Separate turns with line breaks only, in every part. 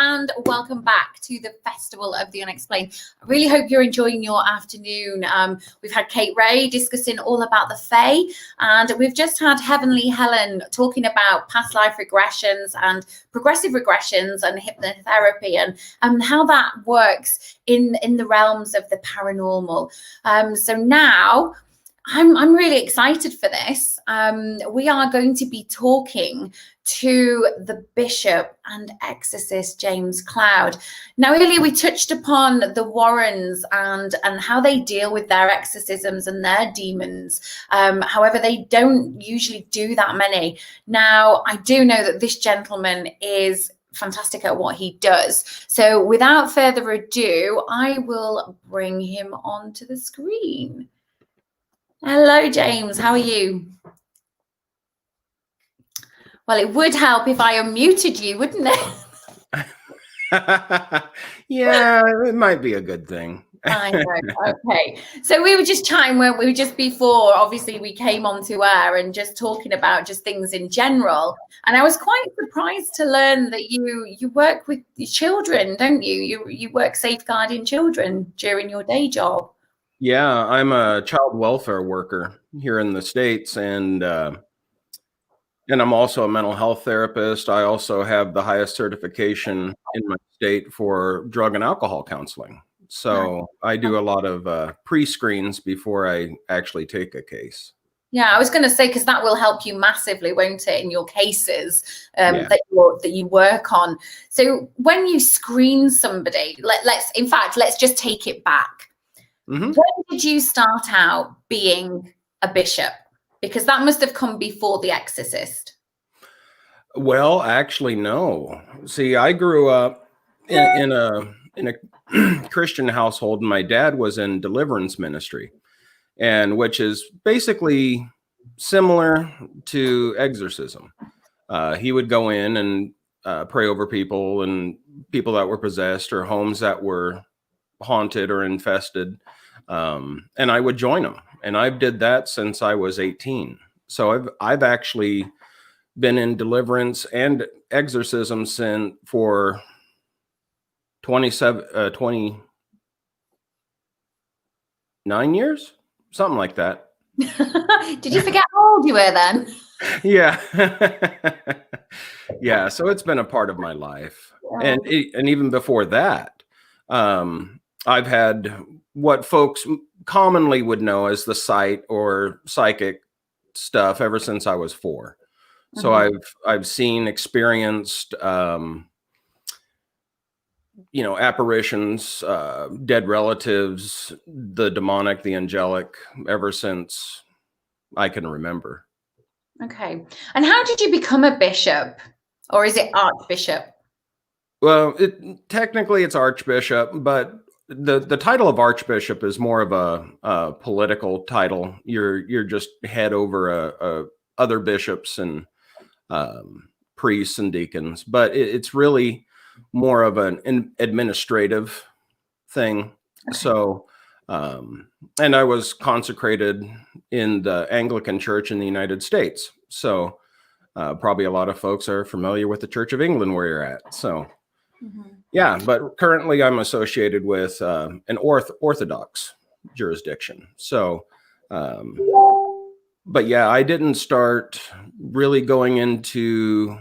and welcome back to the Festival of the Unexplained. I really hope you're enjoying your afternoon. We've had Kate Ray discussing all about the Fae, and we've just had Heavenly Helen talking about past life regressions and progressive regressions and hypnotherapy and how that works in the realms of the paranormal. So now I'm really excited for this. We are going to be talking to the Bishop and Exorcist James Cloud. Now, earlier we touched upon the Warrens and how they deal with their exorcisms and their demons. However, they don't usually do that many. Now, I do know that this gentleman is fantastic at what he does. So without further ado, I will bring him onto the screen. Hello, James. How are you? Well, it would help if I unmuted you, wouldn't it?
Yeah, it might be a good thing.
I know. Okay. So we were just chatting, weren't we? Just before, obviously, we came onto air and just talking about just things in general. And I was quite surprised to learn that you work with children, don't you? You work safeguarding children during your day job.
Yeah, I'm a child welfare worker here in the States, and I'm also a mental health therapist. I also have the highest certification in my state for drug and alcohol counseling. So I do a lot of pre-screens before I actually take a case.
Yeah, I was going to say, because that will help you massively, won't it, in your cases that you work on. So when you screen somebody, let's just take it back. Mm-hmm. When did you start out being a bishop? Because that must have come before The Exorcist.
Well, actually, no. See, I grew up in a Christian household, and my dad was in deliverance ministry, and which is basically similar to exorcism. He would go in and pray over people and people that were possessed or homes that were haunted or infested, and I would join him. And I did that since I was 18. So I've actually been in deliverance and exorcism for 29 years, something like that.
Did you forget how old you were then?
Yeah. Yeah. So it's been a part of my life. Yeah. And even before that, I've had what folks commonly would know as the sight or psychic stuff ever since I was 4. So mm-hmm. I've seen, experienced, apparitions, dead relatives, the demonic, the angelic, ever since I can remember.
Okay. And how did you become a bishop? Or is it Archbishop?
Well, technically it's Archbishop, but the title of Archbishop is more of a political title. You're just head over other bishops and priests and deacons, but it's really more of an administrative thing. Okay. So, and I was consecrated in the Anglican Church in the United States. So probably a lot of folks are familiar with the Church of England where you're at. So mm-hmm. Yeah, but currently I'm associated with an Orthodox jurisdiction. So, but yeah, I didn't start really going into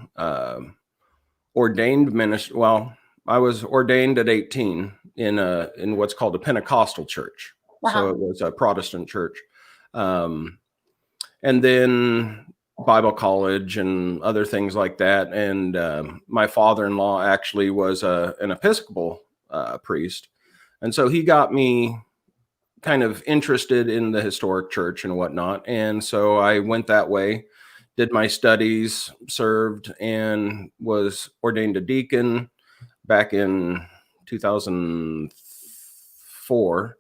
ordained ministry. Well, I was ordained at 18 in what's called a Pentecostal church. Wow. So it was a Protestant church. And then Bible college and other things like that. And my father-in-law actually was an Episcopal priest. And so he got me kind of interested in the historic church and whatnot. And so I went that way, did my studies, served, and was ordained a deacon back in 2004,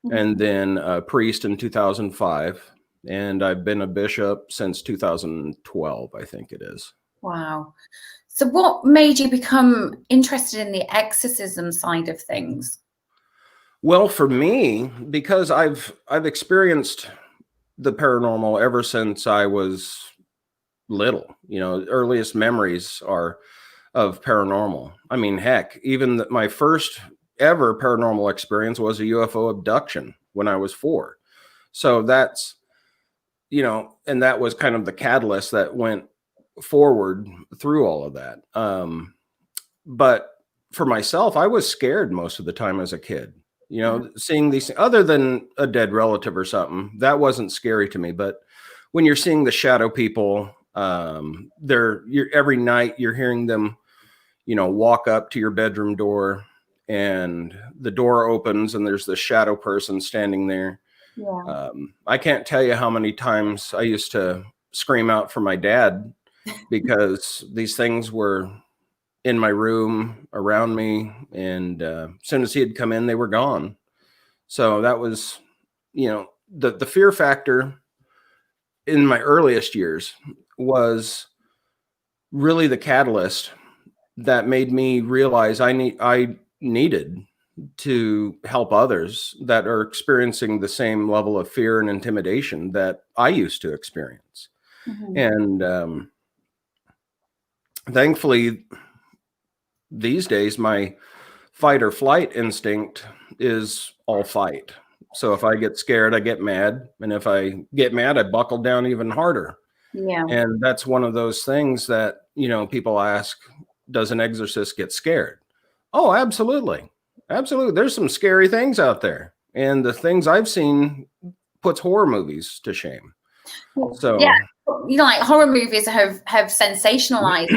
mm-hmm. and then a priest in 2005. And I've been a bishop since 2012, I think it is.
Wow. So what made you become interested in the exorcism side of things?
Well, for me, because I've experienced the paranormal ever since I was little. Earliest memories are of paranormal. I mean, heck, even my first ever paranormal experience was a UFO abduction when I was 4. So that's, and that was kind of the catalyst that went forward through all of that. But for myself, I was scared most of the time as a kid, seeing these, other than a dead relative or something, that wasn't scary to me. But when you're seeing the shadow people, every night you're hearing them, walk up to your bedroom door, and the door opens and there's the shadow person standing there.
Yeah.
I can't tell you how many times I used to scream out for my dad because these things were in my room around me. And as soon as he'd come in, they were gone. So that was, the fear factor in my earliest years was really the catalyst that made me realize I needed to help others that are experiencing the same level of fear and intimidation that I used to experience. Mm-hmm. And thankfully, these days, my fight or flight instinct is all fight. So if I get scared, I get mad. And if I get mad, I buckle down even harder.
Yeah.
And that's one of those things that, people ask, does an exorcist get scared? Oh, absolutely. Absolutely. There's some scary things out there. And the things I've seen puts horror movies to shame. So
yeah, like horror movies have sensationalized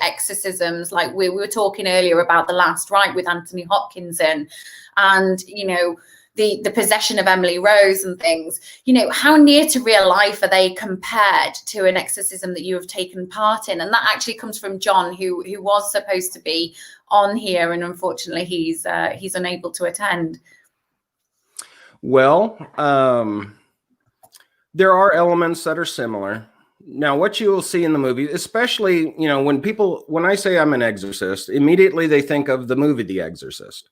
exorcisms. Like we were talking earlier about The Last Rite with Anthony Hopkins and the possession of Emily Rose and things. How near to real life are they compared to an exorcism that you have taken part in? And that actually comes from John, who was supposed to be on here, and unfortunately he's unable to attend.
Well, there are elements that are similar. Now, what you will see in the movie, especially, when I say I'm an exorcist, immediately they think of the movie The Exorcist.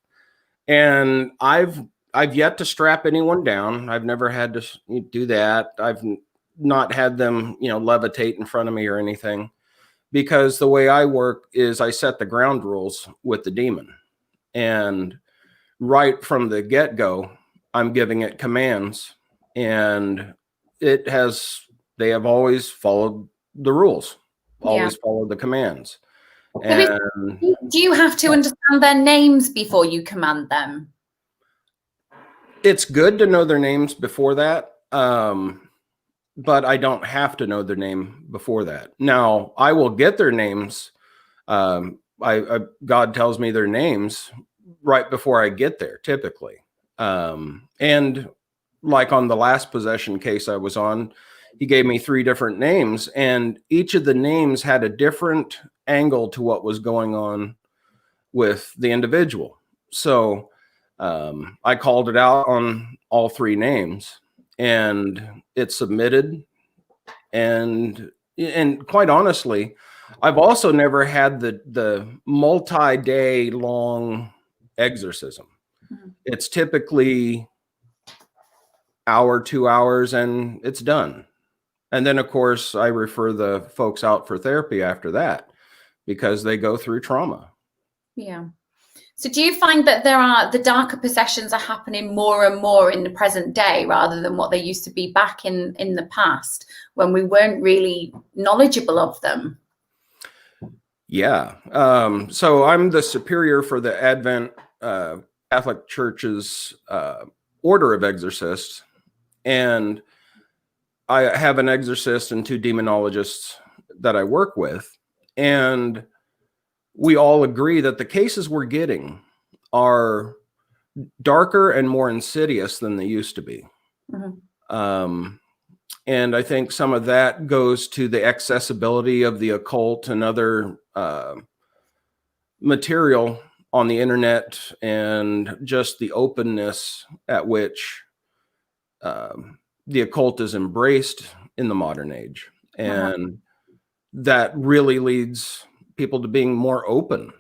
And I've yet to strap anyone down. I've never had to do that. I've not had them, levitate in front of me or anything, because the way I work is I set the ground rules with the demon. And right from the get-go, I'm giving it commands, and they have always followed the rules, always followed the commands. And
do you have to understand their names before you command them?
It's good to know their names before that, but I don't have to know their name before that. Now, I will get their names. God tells me their names right before I get there, typically. And like on the last possession case I was on, he gave me 3 different names, and each of the names had a different angle to what was going on with the individual. So I called it out on all 3 names, and it's submitted. And quite honestly, I've also never had the multi-day long exorcism. Mm-hmm. It's typically hour, 2 hours, and it's done. And then, of course, I refer the folks out for therapy after that because they go through trauma.
Yeah. So do you find that the darker possessions are happening more and more in the present day rather than what they used to be back in the past when we weren't really knowledgeable of them?
Yeah. So I'm the superior for the Advent Catholic Church's Order of Exorcists. And I have an exorcist and 2 demonologists that I work with. And we all agree that the cases we're getting are darker and more insidious than they used to be. Mm-hmm. And I think some of that goes to the accessibility of the occult and other material on the internet, and just the openness at which the occult is embraced in the modern age. And that really leads people to being more open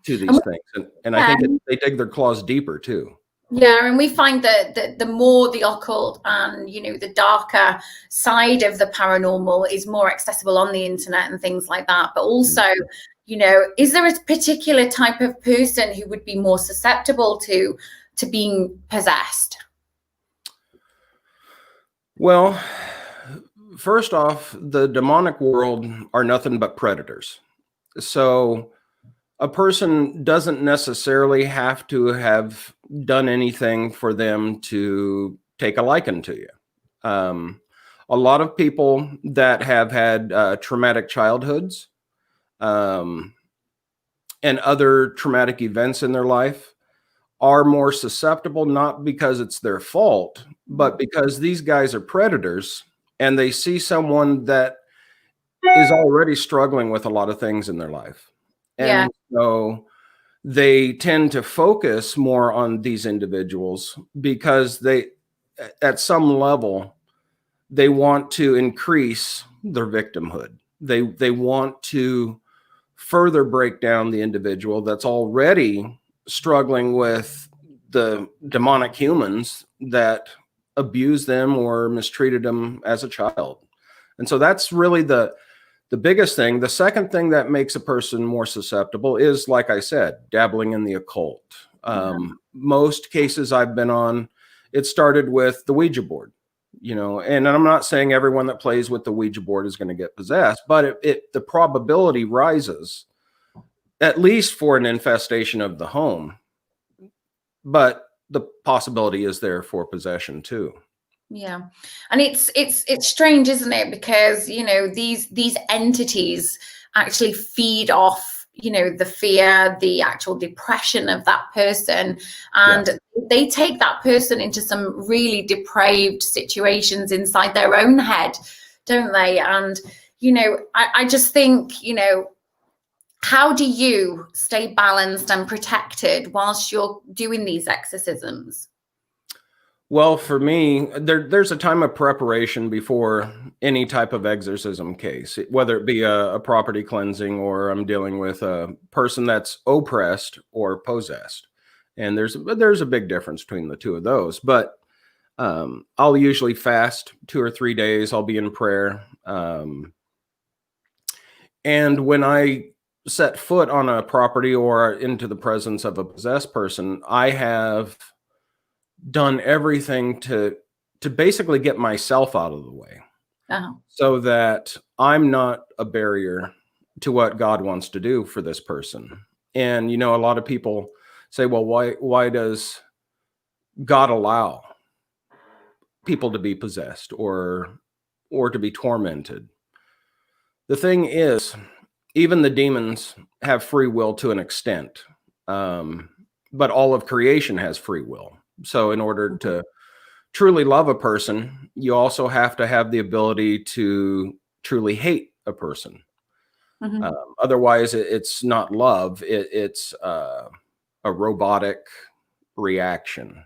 to these things. And I think they dig their claws deeper too.
Yeah, and we find that the more the occult and the darker side of the paranormal is more accessible on the internet and things like that, but also is there a particular type of person who would be more susceptible to being possessed?
Well, first off, the demonic world are nothing but predators. So a person doesn't necessarily have to have done anything for them to take a liking to you. A lot of people that have had traumatic childhoods and other traumatic events in their life are more susceptible, not because it's their fault, but because these guys are predators and they see someone that is already struggling with a lot of things in their life. And so they tend to focus more on these individuals because they, at some level, they want to increase their victimhood. They want to further break down the individual that's already struggling with the demonic humans that abused them or mistreated them as a child. And so that's really the biggest thing. The second thing that makes a person more susceptible is, like I said, dabbling in the occult. Most cases I've been on, it started with the Ouija board, and I'm not saying everyone that plays with the Ouija board is going to get possessed, but the probability rises, at least for an infestation of the home. But the possibility is there for possession too.
Yeah. And it's strange, isn't it? Because, these entities actually feed off, the fear, the actual depression of that person. And they take that person into some really depraved situations inside their own head, don't they? And, I just think, how do you stay balanced and protected whilst you're doing these exorcisms?
Well, for me, there's a time of preparation before any type of exorcism case, whether it be a property cleansing or I'm dealing with a person that's oppressed or possessed. And there's a big difference between the two of those. But I'll usually fast 2 or 3 days. I'll be in prayer. And when I set foot on a property or into the presence of a possessed person, I have done everything to basically get myself out of the way, so that I'm not a barrier to what God wants to do for this person. And a lot of people say, well, why does God allow people to be possessed or to be tormented? The thing is, even the demons have free will to an extent, but all of creation has free will. So in order to truly love a person, you also have to have the ability to truly hate a person. Otherwise, it's not love. It's a robotic reaction,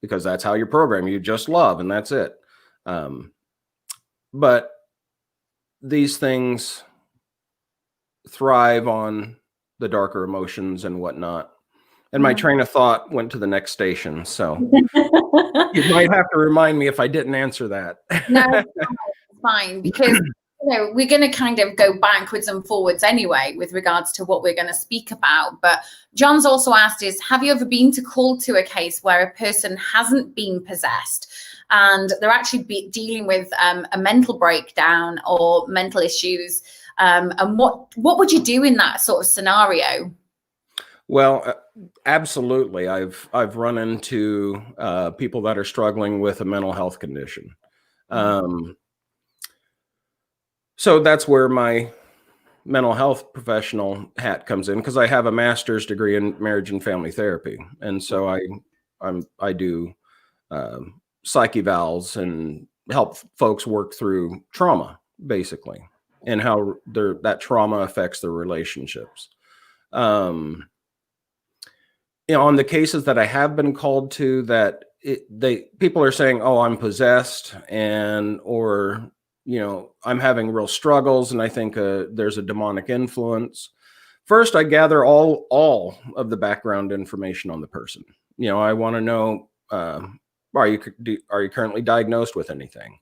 because that's how you're programmed. You just love, and that's it. But these things thrive on the darker emotions and whatnot. And my train of thought went to the next station. So you might have to remind me if I didn't answer that.
No, it's fine, because we're going to kind of go backwards and forwards anyway with regards to what we're going to speak about. But John's also asked have you ever been called to a case where a person hasn't been possessed and they're actually dealing with a mental breakdown or mental issues? And what would you do in that sort of scenario?
Well, absolutely. I've run into people that are struggling with a mental health condition. So that's where my mental health professional hat comes in, because I have a master's degree in marriage and family therapy. And so I do psych evals and help folks work through trauma, basically, and how that trauma affects their relationships. On the cases that I have been called to, that people are saying, oh, I'm possessed, or I'm having real struggles, and I think there's a demonic influence. First, I gather all of the background information on the person. I want to know, are you currently diagnosed with anything?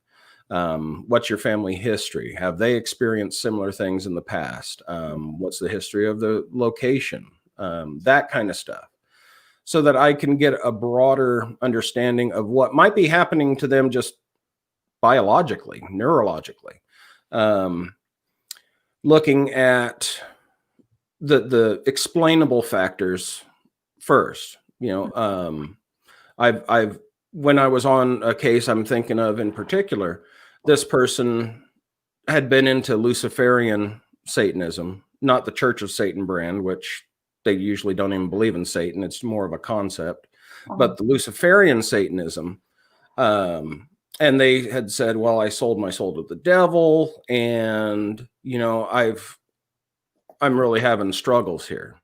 What's your family history? Have they experienced similar things in the past? What's the history of the location? That kind of stuff, so that I can get a broader understanding of what might be happening to them just biologically, neurologically. Looking at the explainable factors first. I've when I was on a case I'm thinking of in particular, this person had been into Luciferian Satanism, not the Church of Satan brand, which they usually don't even believe in Satan. It's more of a concept, but the Luciferian Satanism. And they had said, well, I sold my soul to the devil, and I'm really having struggles here.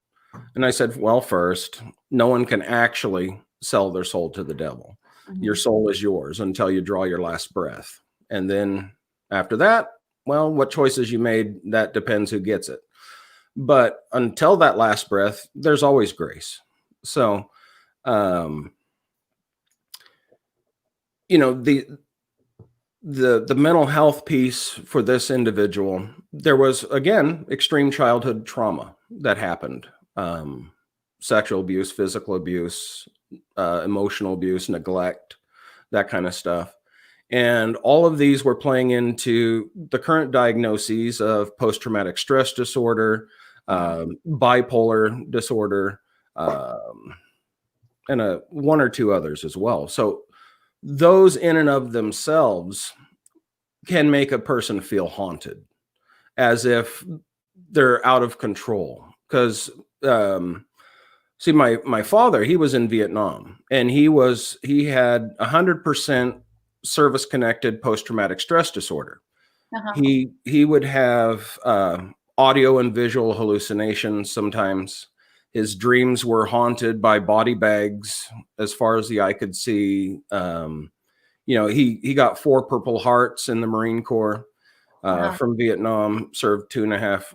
And I said, well, first, no one can actually sell their soul to the devil. Your soul is yours until you draw your last breath. And then after that, well, what choices you made, that depends who gets it. But until that last breath, there's always grace. So, the mental health piece for this individual, there was, again, extreme childhood trauma that happened. Sexual abuse, physical abuse, emotional abuse, neglect, that kind of stuff. And all of these were playing into the current diagnoses of post-traumatic stress disorder, bipolar disorder, and one or two others as well. So those in and of themselves can make a person feel haunted, as if they're out of control. Because see, my father, he was in Vietnam, and he had 100% service-connected post-traumatic stress disorder. He would have audio and visual hallucinations sometimes. His dreams were haunted by body bags as far as the eye could see. He got 4 Purple Hearts in the Marine Corps from Vietnam, served 2.5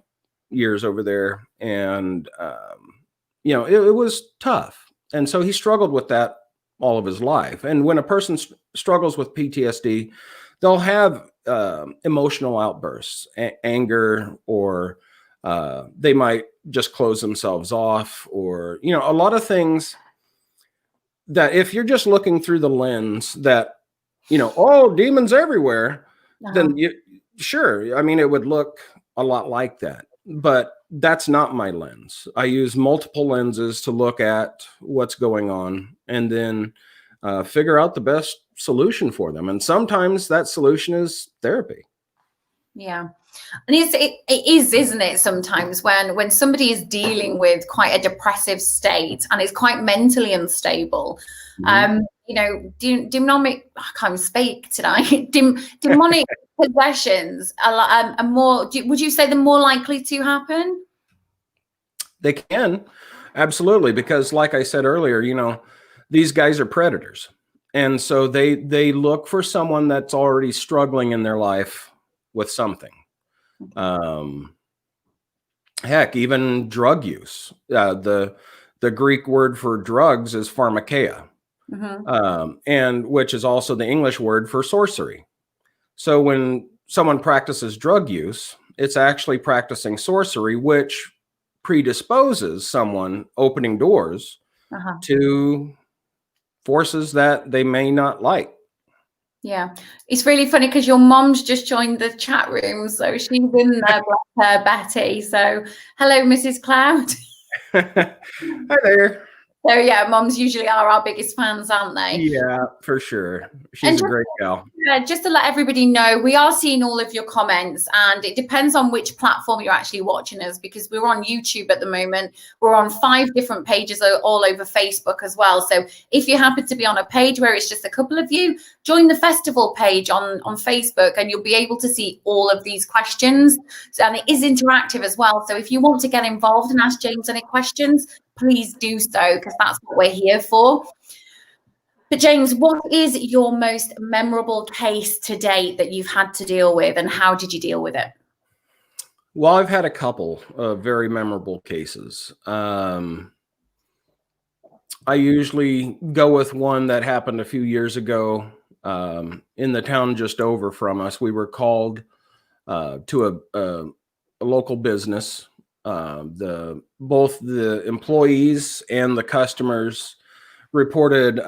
years over there. And, it was tough. And so he struggled with that all of his life. And when a person struggles with PTSD, they'll have emotional outbursts, anger, or they might just close themselves off, or, a lot of things that if you're just looking through the lens that, oh, demons everywhere, then sure. I mean, it would look a lot like that, but that's not my lens. I use multiple lenses to look at what's going on, and then figure out the best solution for them. And sometimes that solution is therapy.
Yeah. And it is, isn't it? Sometimes when somebody is dealing with quite a depressive state and is quite mentally unstable, demonic, I can't speak today, demonic possessions are more, would you say they're more likely to happen?
They can, absolutely, because like I said earlier, these guys are predators. And so they look for someone that's already struggling in their life with something. Heck, even drug use. The Greek word for drugs is pharmakeia, and which is also the English word for sorcery. So when someone practices drug use, it's actually practicing sorcery, which predisposes someone opening doors to forces that they may not like.
Yeah, it's really funny because your mom's just joined the chat room, so she's in there, bless her, Betty. So hello, Mrs. Cloud.
Hi there.
So yeah, moms usually are our biggest fans, aren't they?
Yeah, for sure. She's a great gal.
Yeah, just to let everybody know, we are seeing all of your comments, and it depends on which platform you're actually watching us, because we're on YouTube at the moment. We're on 5 different pages all over Facebook as well. So if you happen to be on a page where it's just a couple of you, join the festival page on Facebook, and you'll be able to see all of these questions. And it is interactive as well. So if you want to get involved and ask James any questions, please do so, because that's what we're here for. But James, what is your most memorable case to date that you've had to deal with, and how did you deal with it?
Well, I've had a couple of very memorable cases. I usually go with one that happened a few years ago. in the town just over from us. We were called to a local business. Both the employees and the customers reported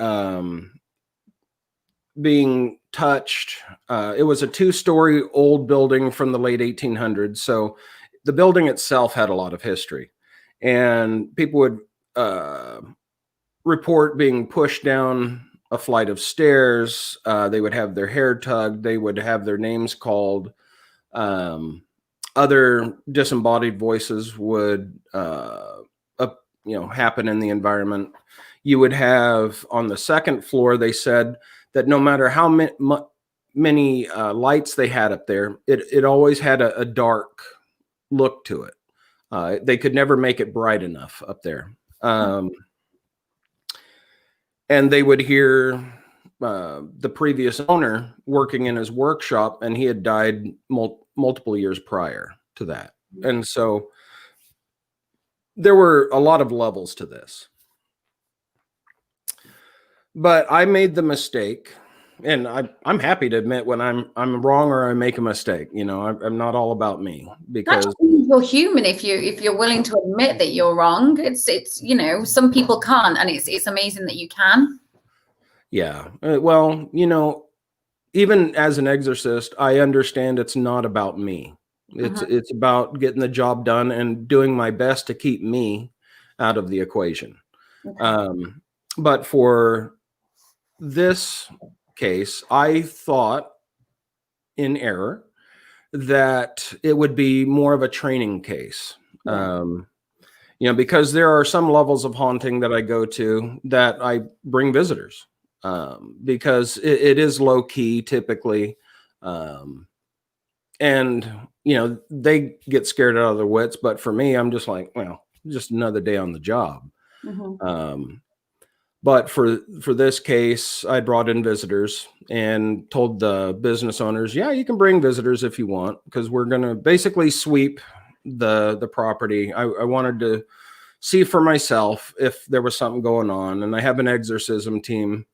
being touched. It was a 2-story old building from the late 1800s. So the building itself had a lot of history, and people would report being pushed down a flight of stairs. They would have their hair tugged. They would have their names called. Other disembodied voices would happen in the environment. You would have on the second floor, they said that no matter how many lights they had up there, it always had a dark look to it. They could never make it bright enough up there. And they would hear the previous owner working in his workshop, and he had died multiple years prior to that. And so there were a lot of levels to this. But I made the mistake, and I'm happy to admit when I'm wrong or I make a mistake. I'm not all about me, because
you're human. If you're willing to admit that you're wrong, it's some people can't, and it's amazing that you can.
Yeah. Well, even as an exorcist, I understand it's not about me. It's about getting the job done and doing my best to keep me out of the equation. Okay. But for this case, I thought in error that it would be more of a training case. Because there are some levels of haunting that I go to that I bring visitors, because it is low key typically. And, they get scared out of their wits. But for me, I'm just like, well, just another day on the job. But for this case, I brought in visitors and told the business owners, yeah, you can bring visitors if you want, because we're going to basically sweep the property. I wanted to see for myself if there was something going on. And I have an exorcism team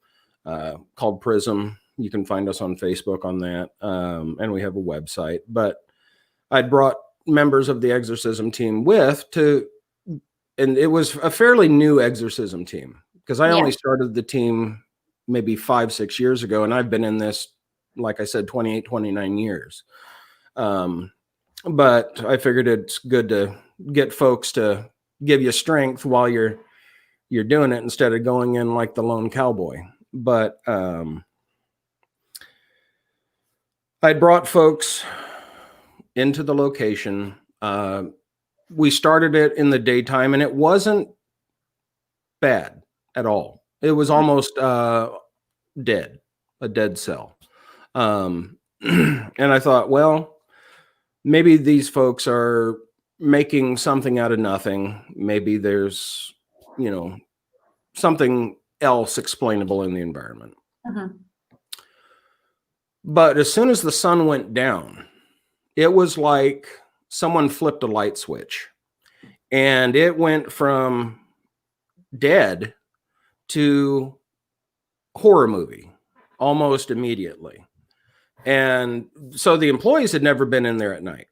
called Prism. You can find us on Facebook on that. And we have a website. But I'd brought members of the exorcism team and it was a fairly new exorcism team, because I only started the team maybe 5-6 years ago, and I've been in this, like I said, 28, 29 years. But I figured it's good to get folks to give you strength while you're doing it, instead of going in like the lone cowboy. But I brought folks into the location. We started it in the daytime, and it wasn't bad at all. It was almost a dead cell. And I thought, well, maybe these folks are making something out of nothing. Maybe there's, something else explainable in the environment. But as soon as the sun went down, it was like someone flipped a light switch, and it went from dead to horror movie almost immediately. And so the employees had never been in there at night.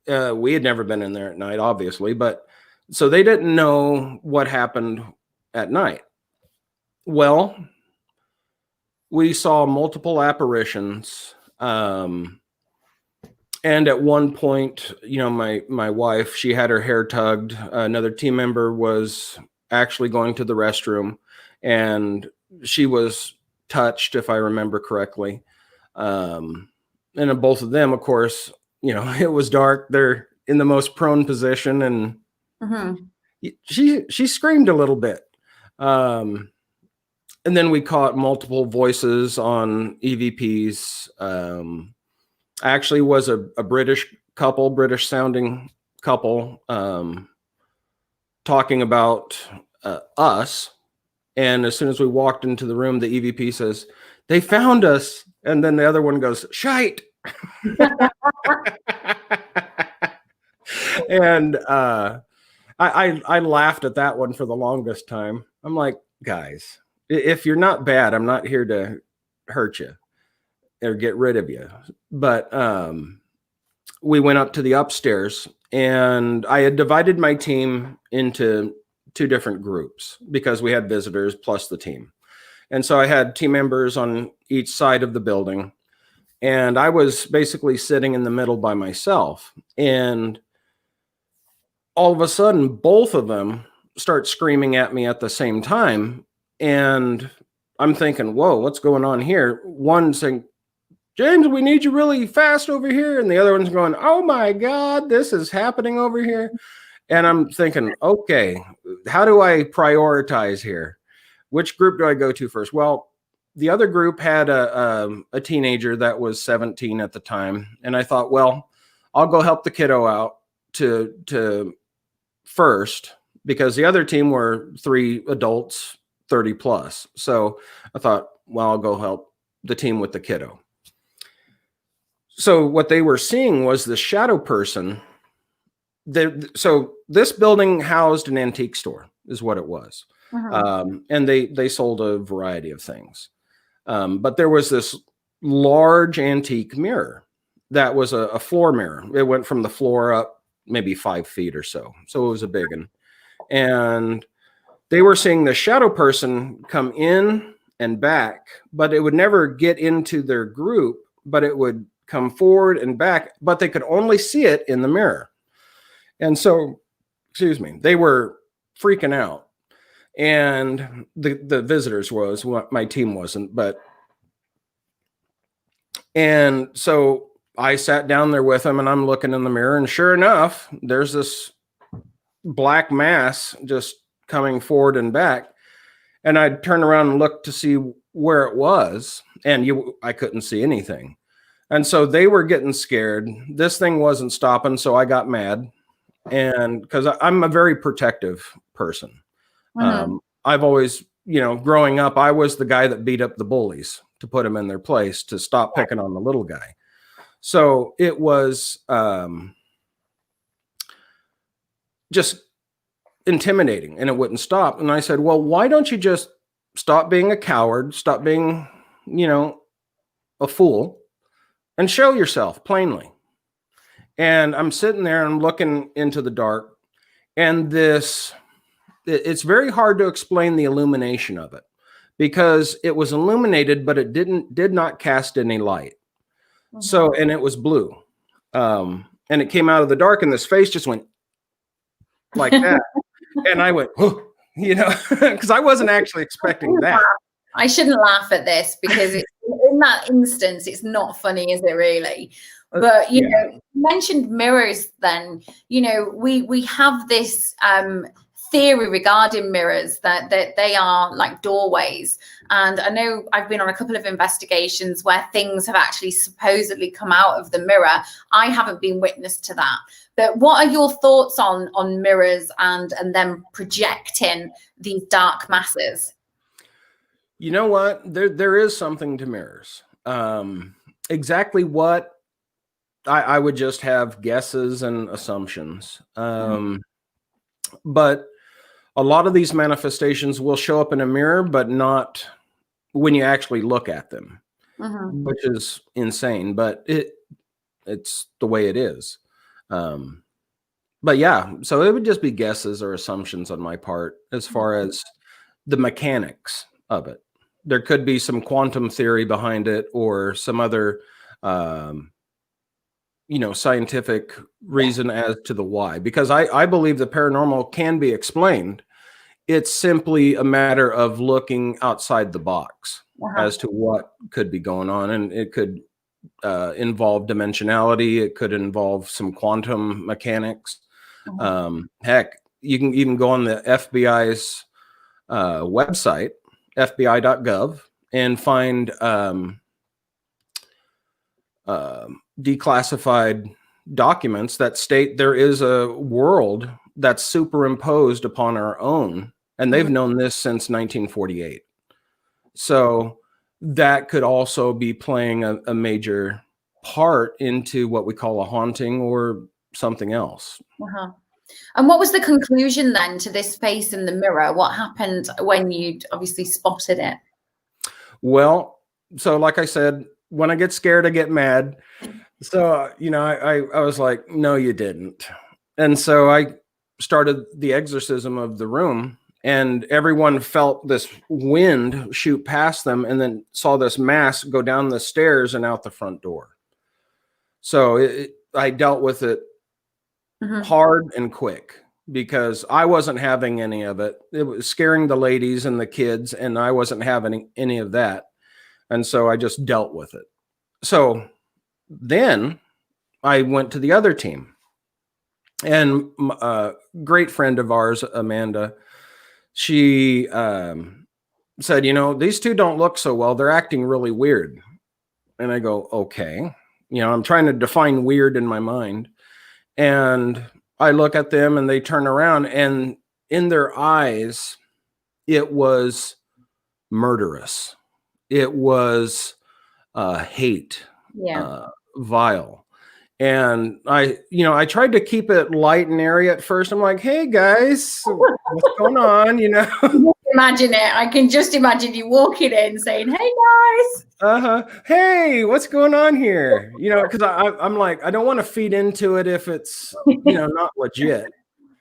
We had never been in there at night, obviously, but so they didn't know what happened at night. Well, we saw multiple apparitions. And at one point, my wife, she had her hair tugged. Another team member was actually going to the restroom, and she was touched, if I remember correctly. And both of them, of course, it was dark. They're in the most prone position, and she screamed a little bit. And then we caught multiple voices on EVPs. Actually was a British sounding couple, talking about us. And as soon as we walked into the room, the EVP says, "They found us." And then the other one goes, "Shite." And I laughed at that one for the longest time. I'm like, guys, if you're not bad, I'm not here to hurt you or get rid of you. But we went up to the upstairs, and I had divided my team into 2 different groups because we had visitors plus the team. And so I had team members on each side of the building, and I was basically sitting in the middle by myself. And all of a sudden, both of them start screaming at me at the same time. And I'm thinking, whoa, what's going on here? One saying, James, we need you really fast over here. And the other one's going, oh my God, this is happening over here. And I'm thinking, okay, how do I prioritize here? Which group do I go to first? Well, the other group had a teenager that was 17 at the time. And I thought, well, I'll go help the kiddo out to first, because the other team were 3 adults, 30 plus. So I thought, well, I'll go help the team with the kiddo. So what they were seeing was the shadow person. So this building housed an antique store is what it was. And they sold a variety of things. But there was this large antique mirror that was a floor mirror. It went from the floor up maybe 5 feet or so. So it was a big one. And they were seeing the shadow person come in and back, but it would never get into their group, but it would come forward and back, but they could only see it in the mirror. And so, excuse me, they were freaking out. And the visitors was, my team wasn't, but, and so I sat down there with them, and I'm looking in the mirror, and sure enough, there's this black mass just coming forward and back. And I'd turn around and look to see where it was, and I couldn't see anything. And so they were getting scared. This thing wasn't stopping, so I got mad. And because I'm a very protective person. I've always, growing up, I was the guy that beat up the bullies to put them in their place, to stop picking on the little guy. So it was just intimidating, and it wouldn't stop. And I said, well, why don't you just stop being a coward, stop being, a fool, and show yourself plainly. And I'm sitting there and I'm looking into the dark, and it's very hard to explain the illumination of it, because it was illuminated, but it did not cast any light. So, and it was blue. And it came out of the dark, and this face just went like that. And I went, oh, because I wasn't actually expecting that.
I shouldn't laugh at this, because in that instance, it's not funny, is it really? But, you mentioned mirrors then, we have this theory regarding mirrors that they are like doorways. And I know I've been on a couple of investigations where things have actually supposedly come out of the mirror. I haven't been witness to that. But what are your thoughts on mirrors and them projecting these dark masses?
You know what? There is something to mirrors. Exactly what, I would just have guesses and assumptions. But a lot of these manifestations will show up in a mirror, but not when you actually look at them, which is insane, but it's the way it is. But yeah, so it would just be guesses or assumptions on my part as far as the mechanics of it. There could be some quantum theory behind it, or some other, scientific reason as to the why, because I believe the paranormal can be explained. It's simply a matter of looking outside the box as to what could be going on. And it could involve dimensionality. It could involve some quantum mechanics. Heck, you can even go on the FBI's website, fbi.gov, and find declassified documents that state there is a world that's superimposed upon our own, and they've known this since 1948. So that could also be playing a major part into what we call a haunting or something else.
And what was the conclusion then to this face in the mirror? What happened when you obviously spotted it?
Well, so like I said, when I get scared, I get mad. So, I was like, no, you didn't. And so I started the exorcism of the room, and everyone felt this wind shoot past them and then saw this mass go down the stairs and out the front door. So I dealt with it hard and quick because I wasn't having any of it. It was scaring the ladies and the kids, and I wasn't having any of that. And so I just dealt with it. So then I went to the other team, and a great friend of ours, Amanda, she said, these two don't look so well. They're acting really weird. And I go, okay. I'm trying to define weird in my mind. And I look at them and they turn around, and in their eyes, it was murderous. It was hate, vile. And I tried to keep it light and airy at first. I'm like, hey guys, what's going on?
Imagine it. I can just imagine you walking in saying, hey guys.
Hey, what's going on here? Because I'm like, I don't want to feed into it if it's not legit.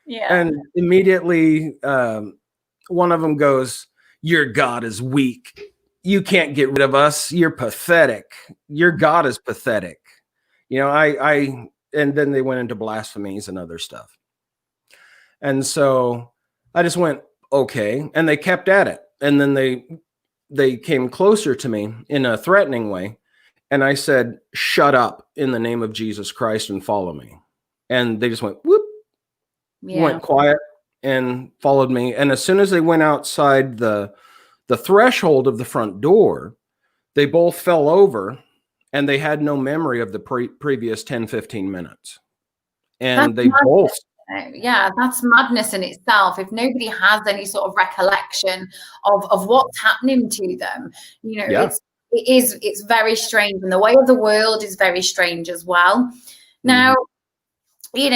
Yeah.
And immediately one of them goes, your God is weak. You can't get rid of us. You're pathetic. Your God is pathetic. And then they went into blasphemies and other stuff. And so I just went, okay. And they kept at it. And then they came closer to me in a threatening way. And I said, shut up in the name of Jesus Christ and follow me. And they just went, whoop, went quiet and followed me. And as soon as they went outside the threshold of the front door, they both fell over, and they had no memory of the previous 10, 15 minutes. And they both.
Yeah, that's madness in itself. If nobody has any sort of recollection of what's happening to them, it's very strange. And the way of the world is very strange as well. Now, we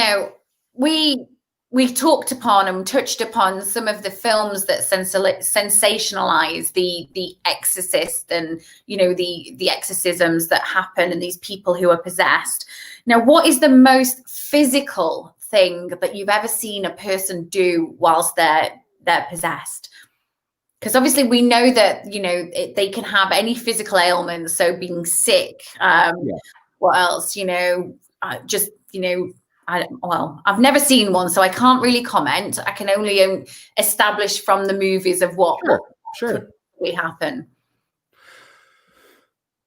talked upon and touched upon some of the films that sensationalize the Exorcist and the exorcisms that happen and these people who are possessed. Now, what is the most physical thing that you've ever seen a person do whilst they're possessed? Because obviously we know that they can have any physical ailments, so being sick. What else? I've never seen one, so I can't really comment. I can only establish from the movies of what we happen.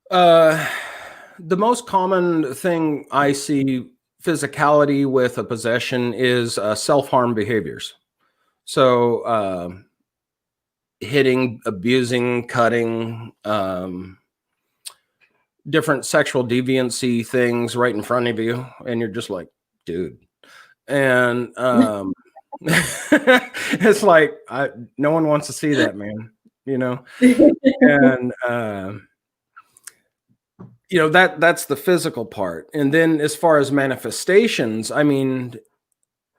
The most common thing I see physicality with a possession is self-harm behaviors. So hitting, abusing, cutting, different sexual deviancy things right in front of you, and you're just like, dude. And it's like no one wants to see that, man, and that's the physical part. And then as far as manifestations, I mean,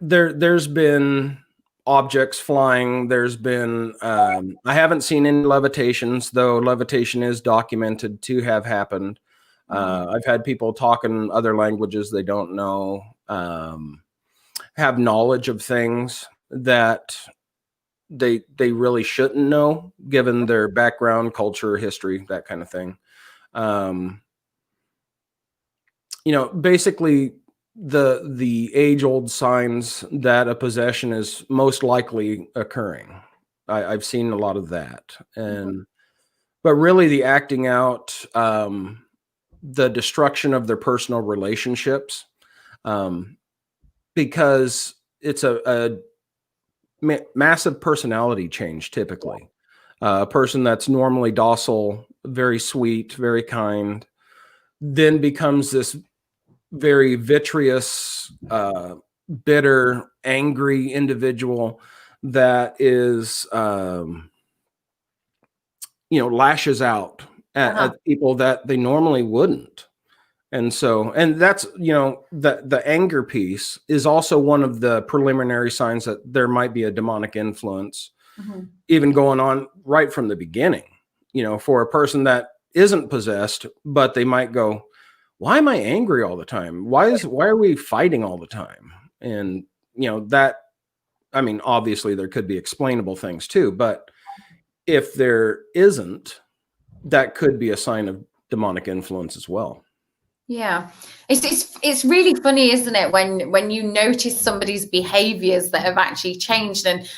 there's been objects flying, there's been I haven't seen any levitations, though levitation is documented to have happened. I've had people talk in other languages they don't know, have knowledge of things that they really shouldn't know given their background, culture, history, that kind of thing. Basically the age-old signs that a possession is most likely occurring. I've seen a lot of that. But really the acting out, the destruction of their personal relationships, because it's a massive personality change typically. A person that's normally docile, very sweet, very kind, then becomes this very vitreous, bitter, angry individual that is, lashes out at people that they normally wouldn't. And that's, the anger piece is also one of the preliminary signs that there might be a demonic influence, even going on right from the beginning, for a person that isn't possessed, but they might go, why am I angry all the time? Why are we fighting all the time? And, that, I mean, obviously there could be explainable things too, but if there isn't, that could be a sign of demonic influence as well.
Yeah, it's really funny, isn't it, when you notice somebody's behaviors that have actually changed. And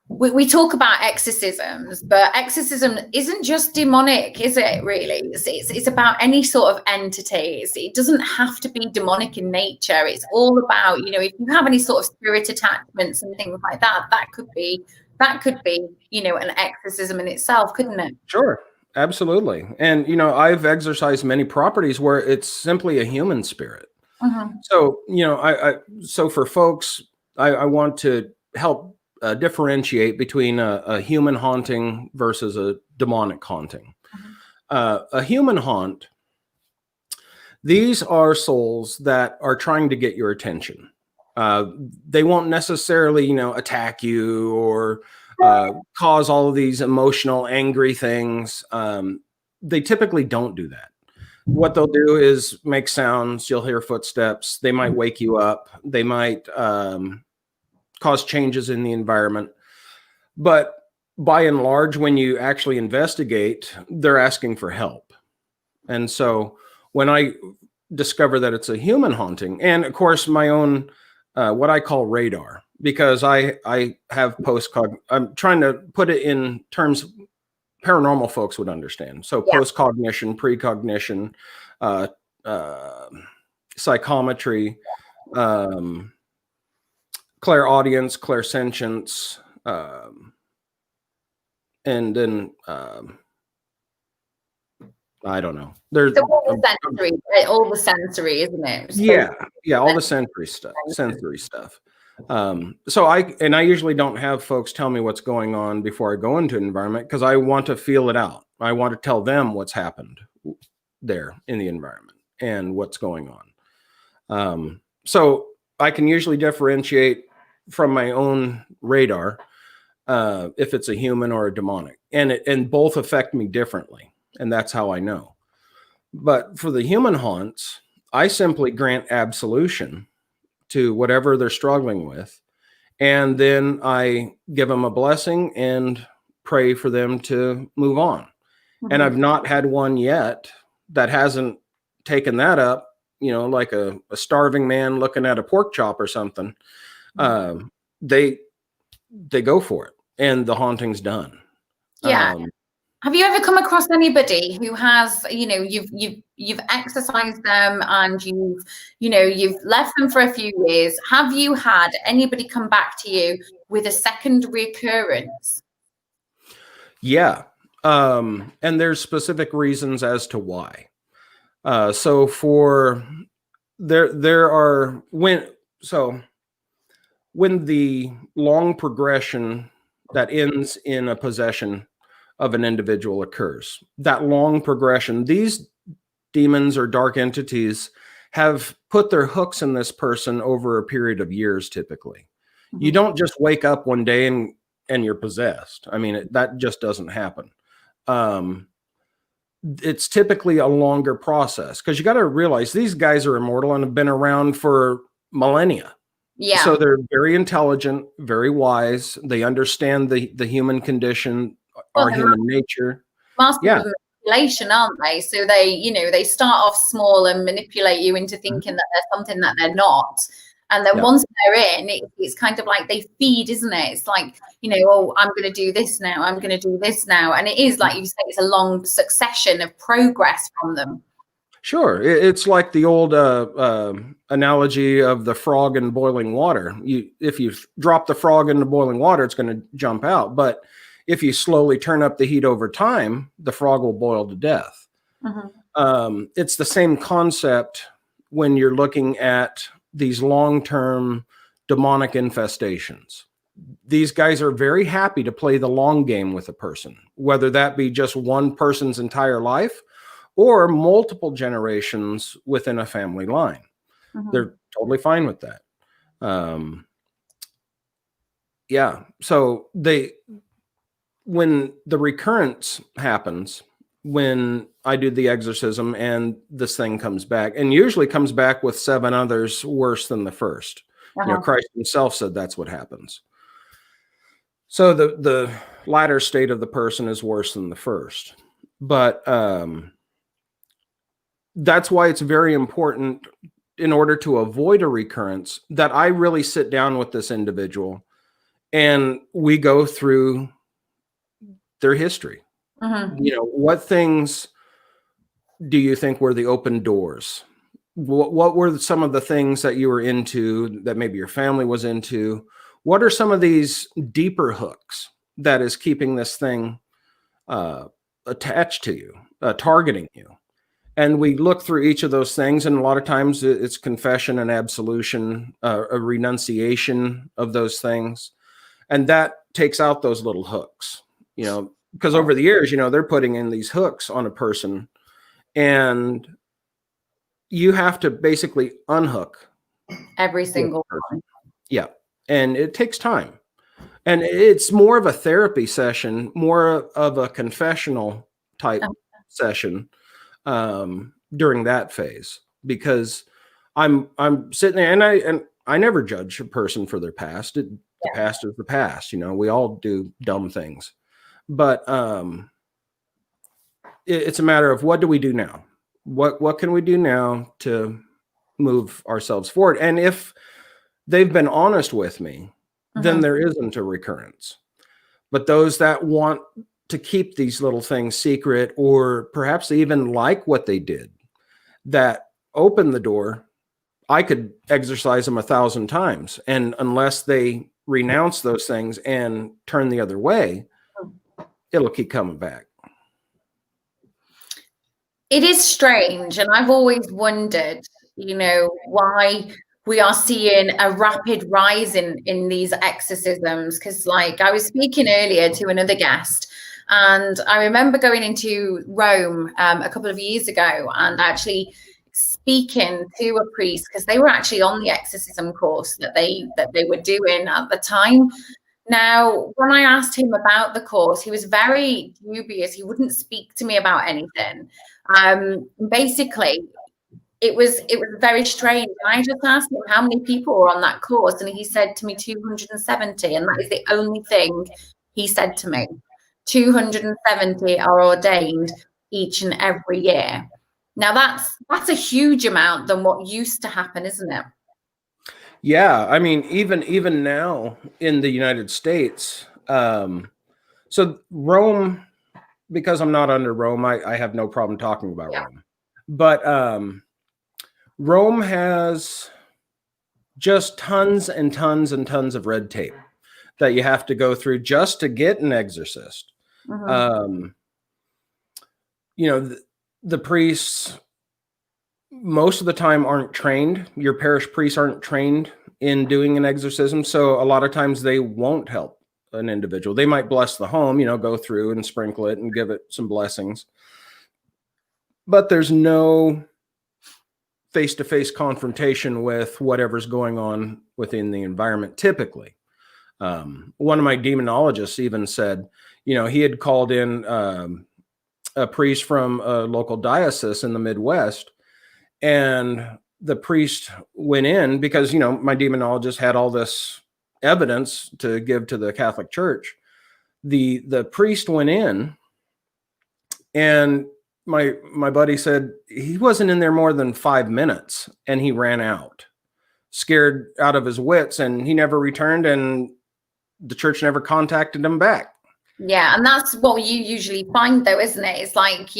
we talk about exorcisms, but exorcism isn't just demonic, is it? Really, it's about any sort of entity. It doesn't have to be demonic in nature. It's all about, if you have any sort of spirit attachments and things like that, that could be an exorcism in itself, couldn't it?
Sure, absolutely. And I've exorcised many properties where it's simply a human spirit. So so for folks, I want to help differentiate between a human haunting versus a demonic haunting. A human haunt, these are souls that are trying to get your attention. They won't necessarily, attack you or cause all of these emotional, angry things. They typically don't do that. What they'll do is make sounds. You'll hear footsteps. They might wake you up. They might cause changes in the environment. But by and large, when you actually investigate, they're asking for help. And so when I discover that it's a human haunting, and of course my own, what I call radar, because I have I'm trying to put it in terms paranormal folks would understand. So post-cognition, precognition, psychometry, clairaudience, clairsentience, and then I don't know. There's
all the sensory, isn't it?
So, all the sensory stuff. So I usually don't have folks tell me what's going on before I go into an environment, because I want to feel it out. I want to tell them what's happened there in the environment and what's going on. So I can usually differentiate from my own radar if it's a human or a demonic, and both affect me differently, and that's how I know. But for the human haunts, I simply grant absolution to whatever they're struggling with, and then I give them a blessing and pray for them to move on. And I've not had one yet that hasn't taken that up, like a starving man looking at a pork chop or something. They go for it, and the haunting's done.
Have you ever come across anybody who has, you've exorcised them and you've left them for a few years? Have you had anybody come back to you with a second recurrence?
Yeah. And there's specific reasons as to why. So for there are when the long progression that ends in a possession of an individual occurs, that long progression, these demons or dark entities have put their hooks in this person over a period of years. Typically, you don't just wake up one day and you're possessed. I mean, that just doesn't happen. It's typically a longer process, because you got to realize these guys are immortal and have been around for millennia.
Yeah.
So they're very intelligent, very wise. They understand the human condition, our human nature.
Masters of manipulation, aren't they? So they start off small and manipulate you into thinking that they're something that they're not. And then once they're in, it's kind of like they feed, isn't it? It's like, oh, I'm going to do this now. I'm going to do this now. And it is, like you say, it's a long succession of progress from them.
Sure. It's like the old analogy of the frog in boiling water. If you drop the frog into boiling water, it's going to jump out. But if you slowly turn up the heat over time, the frog will boil to death. It's the same concept when you're looking at these long-term demonic infestations. These guys are very happy to play the long game with a person, whether that be just one person's entire life or multiple generations within a family line. They're totally fine with that. So when the recurrence happens, when I do the exorcism and this thing comes back, and usually comes back with 7 others worse than the first. Christ himself said that's what happens. So the latter state of the person is worse than the first. But that's why it's very important, in order to avoid a recurrence, that I really sit down with this individual and we go through their history. What things do you think were the open doors? What were some of the things that you were into that maybe your family was into? What are some of these deeper hooks that is keeping this thing attached to you, targeting you? And we look through each of those things, and a lot of times it's confession and absolution, a renunciation of those things. And that takes out those little hooks, because over the years, they're putting in these hooks on a person, and you have to basically unhook
every single one.
Yeah. And it takes time. And it's more of a therapy session, more of a confessional type session during that phase, because I'm sitting there and I never judge a person for their past. The past is the past. We all do dumb things, but it's a matter of, what do we do now? What can we do now to move ourselves forward? And if they've been honest with me, then there isn't a recurrence. But those that want to keep these little things secret, or perhaps they even like what they did, that open the door, I could exorcise them 1,000 times. And unless they renounce those things and turn the other way, it'll keep coming back.
It is strange. And I've always wondered, why we are seeing a rapid rise in these exorcisms. Because I was speaking earlier to another guest, and I remember going into Rome a couple of years ago and actually speaking to a priest, because they were actually on the exorcism course that they were doing at the time. Now, when I asked him about the course, he was very dubious. He wouldn't speak to me about anything. Basically, it was very strange. And I just asked him how many people were on that course, and he said to me 270, and that is the only thing he said to me. 270 are ordained each and every year. Now that's a huge amount than what used to happen, isn't it?
Yeah, I mean, even now in the United States, so Rome, because I'm not under Rome, I have no problem talking about Rome. But Rome has just tons and tons and tons of red tape that you have to go through just to get an exorcist. The priests most of the time aren't trained. Your parish priests aren't trained in doing an exorcism. So a lot of times they won't help an individual. They might bless the home, go through and sprinkle it and give it some blessings. But there's no face-to-face confrontation with whatever's going on within the environment, typically. One of my demonologists even said, he had called in a priest from a local diocese in the Midwest, and the priest went in because, my demonologist had all this evidence to give to the Catholic Church. The priest went in, and my buddy said he wasn't in there more than 5 minutes, and he ran out, scared out of his wits, and he never returned, and the church never contacted him back.
Yeah, and that's what you usually find, though, isn't it? It's like,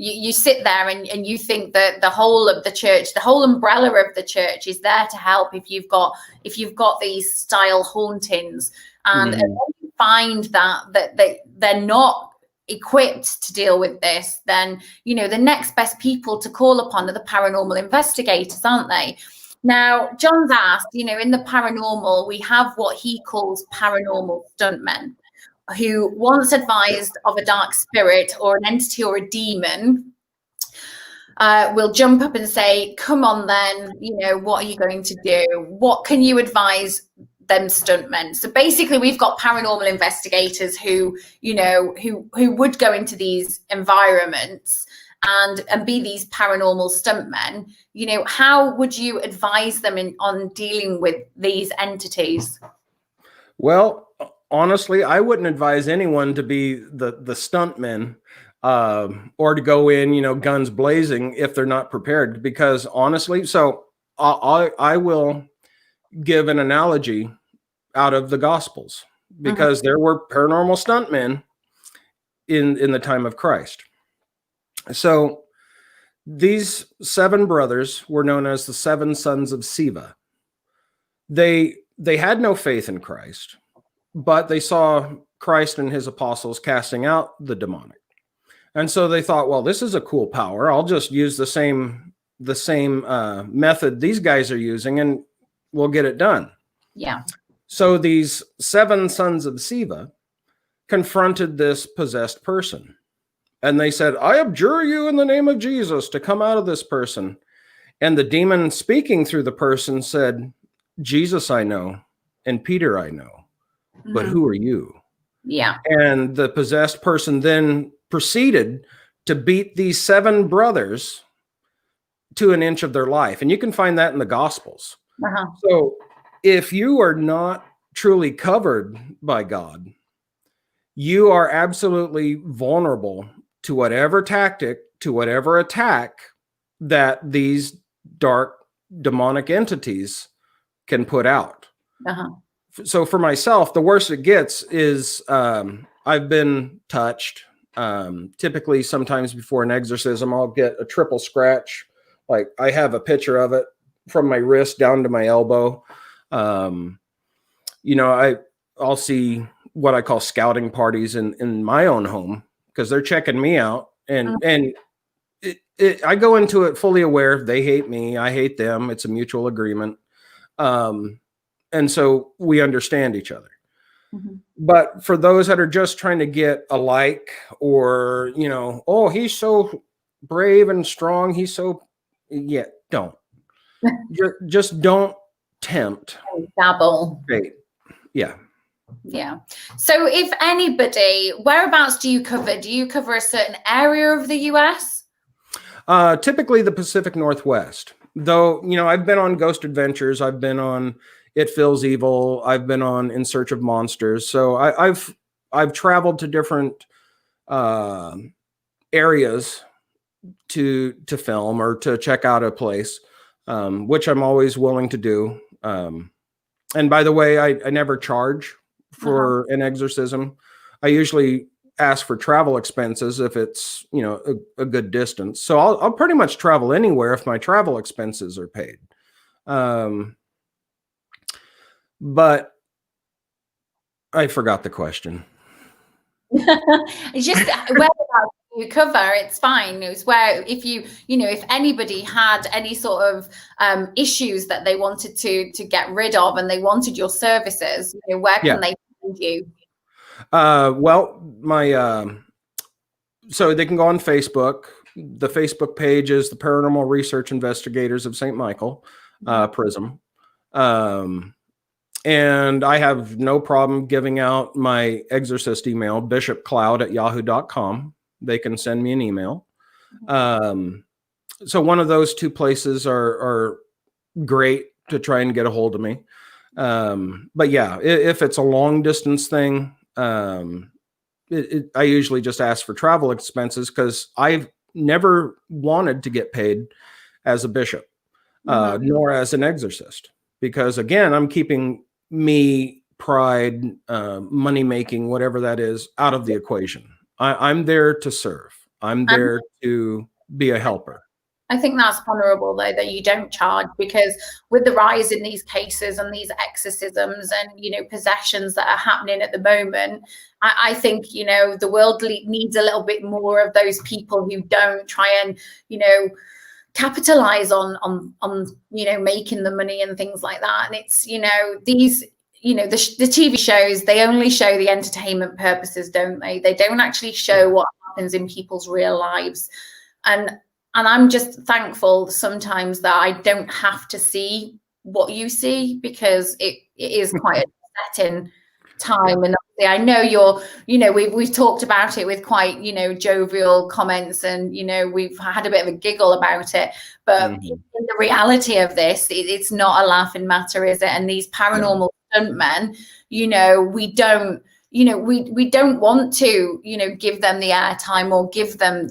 you sit there and you think that the whole of the church, the whole umbrella of the church is there to help if you've got these style hauntings, and if you find that they're not equipped to deal with this, then the next best people to call upon are the paranormal investigators, aren't they? Now, John's asked, in the paranormal, we have what he calls paranormal stuntmen, who once advised of a dark spirit or an entity or a demon, will jump up and say, come on then, what are you going to do? What can you advise them stuntmen. So basically we've got paranormal investigators who, you know, who would go into these environments and be these paranormal stuntmen. You know, how would you advise them on dealing with these entities?
Well, honestly, I wouldn't advise anyone to be the stuntmen, or to go in, you know, guns blazing if they're not prepared. Because honestly, so I will give an analogy out of the Gospels, because there were paranormal stuntmen in the time of Christ. So these 7 brothers were known as the 7 sons of Siva. They had no faith in Christ, but they saw Christ and his apostles casting out the demonic. And so they thought, well, this is a cool power. I'll just use the same method these guys are using, and we'll get it done.
Yeah.
So these 7 sons of Siva confronted this possessed person, and they said, I abjure you in the name of Jesus to come out of this person. And the demon speaking through the person said, Jesus I know, and Peter I know, but who are you?
Yeah.
And the possessed person then proceeded to beat these 7 brothers to an inch of their life. And you can find that in the Gospels. So if you are not truly covered by God, you are absolutely vulnerable to whatever tactic, to whatever attack that these dark demonic entities can put out. So for myself, the worst it gets is I've been touched. Typically, sometimes before an exorcism, I'll get a triple scratch. Like, I have a picture of it from my wrist down to my elbow. You know, I'll see what I call scouting parties in my own home, because they're checking me out, and I go into it fully aware they hate me, I hate them. It's a mutual agreement. And so we understand each other. But for those that are just trying to get a like, or, you know, oh, he's so brave and strong, he's so, yeah, don't. just don't tempt.
Dabble.
Great. Yeah.
Yeah. So if anybody, whereabouts do you cover? Do you cover a certain area of the US?
Typically the Pacific Northwest. Though, you know, I've been on Ghost Adventures, I've been on It Feels Evil, I've been on In Search of Monsters. So I've traveled to different areas to film or to check out a place, which I'm always willing to do. And by the way, I never charge for an exorcism. I usually ask for travel expenses if it's, you know, a good distance. So I'll pretty much travel anywhere if my travel expenses are paid. But I forgot the question.
It's just whereabouts you cover, it's fine. It's where, if you know, if anybody had any sort of issues that they wanted to get rid of and they wanted your services, you know, where can they find you?
Well, so they can go on Facebook. The Facebook page is the Paranormal Research Investigators of St. Michael, PRISM. And I have no problem giving out my exorcist email, Bishop Cloud at yahoo.com. They can send me an email. So one of those 2 places are great to try and get a hold of me. But yeah, if it's a long distance thing, I usually just ask for travel expenses, because I've never wanted to get paid as a bishop, nor as an exorcist, because again, I'm keeping me, pride, money making, whatever that is, out of the equation. I'm there to serve. I'm there to be a helper.
I think that's honorable, though, that you don't charge, because with the rise in these cases and these exorcisms and, you know, possessions that are happening at the moment, I think, you know, the world needs a little bit more of those people who don't try and, you know, capitalize on you know, making the money and things like that. And it's, you know, these, you know, the TV shows, they only show the entertainment purposes, don't they? They don't actually show what happens in people's real lives. And I'm just thankful sometimes that I don't have to see what you see, because it is quite a setting time. And I know we've talked about it with quite, jovial comments, and, we've had a bit of a giggle about it. But in the reality of this, it's not a laughing matter, is it? And these paranormal stuntmen, we don't, we don't want to, give them the airtime or give them,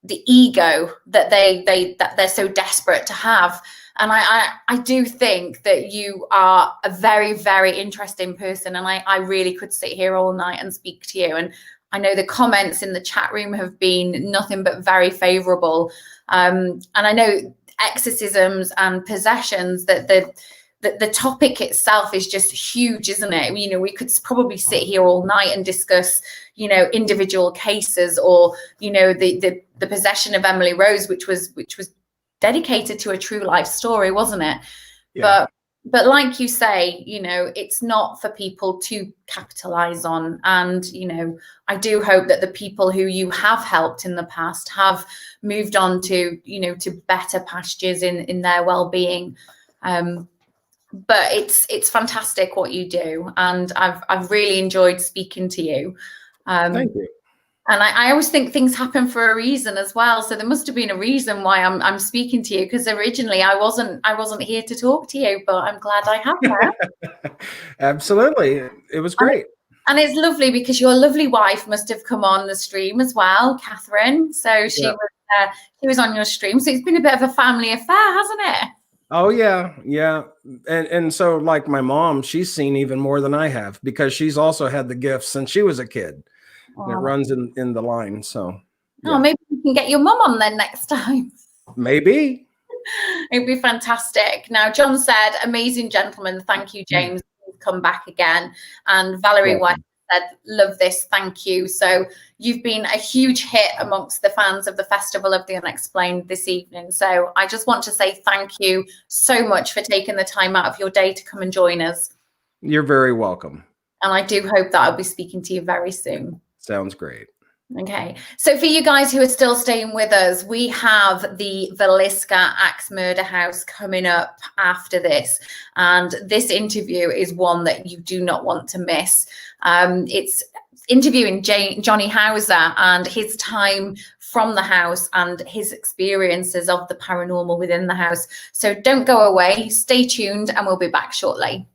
the ego that they're so desperate to have. And I do think that you are a very, very interesting person, and I really could sit here all night and speak to you. And I know the comments in the chat room have been nothing but very favorable. And I know exorcisms and possessions, that the topic itself is just huge, isn't it? We could probably sit here all night and discuss, individual cases, or, the possession of Emily Rose, which was dedicated to a true life story, wasn't it? Yeah. But like you say, it's not for people to capitalize on. And, I do hope that the people who you have helped in the past have moved on to, to better pastures in their well-being. But it's fantastic what you do, and I've really enjoyed speaking to you.
Thank you.
And I always think things happen for a reason as well. So there must have been a reason why I'm speaking to you, because originally I wasn't here to talk to you, but I'm glad I have now.
Absolutely, it was great.
And it's lovely because your lovely wife must have come on the stream as well, Catherine. So she was on your stream. So it's been a bit of a family affair, hasn't it?
Oh yeah. And so, like, my mom, she's seen even more than I have, because she's also had the gifts since she was a kid. It runs in the line. So
maybe we can get your mom on then next time.
Maybe.
It'd be fantastic. Now, John said, amazing gentleman. Thank you, James. Come back again. And Valerie White said, love this. Thank you. So you've been a huge hit amongst the fans of the Festival of the Unexplained this evening. So I just want to say thank you so much for taking the time out of your day to come and join us.
You're very welcome.
And I do hope that I'll be speaking to you very soon.
Sounds great.
Okay, so for you guys who are still staying with us, we have the Villisca Axe Murder House coming up after this. And this interview is one that you do not want to miss. It's interviewing Johnny Hauser and his time from the house and his experiences of the paranormal within the house. So don't go away, stay tuned, and we'll be back shortly.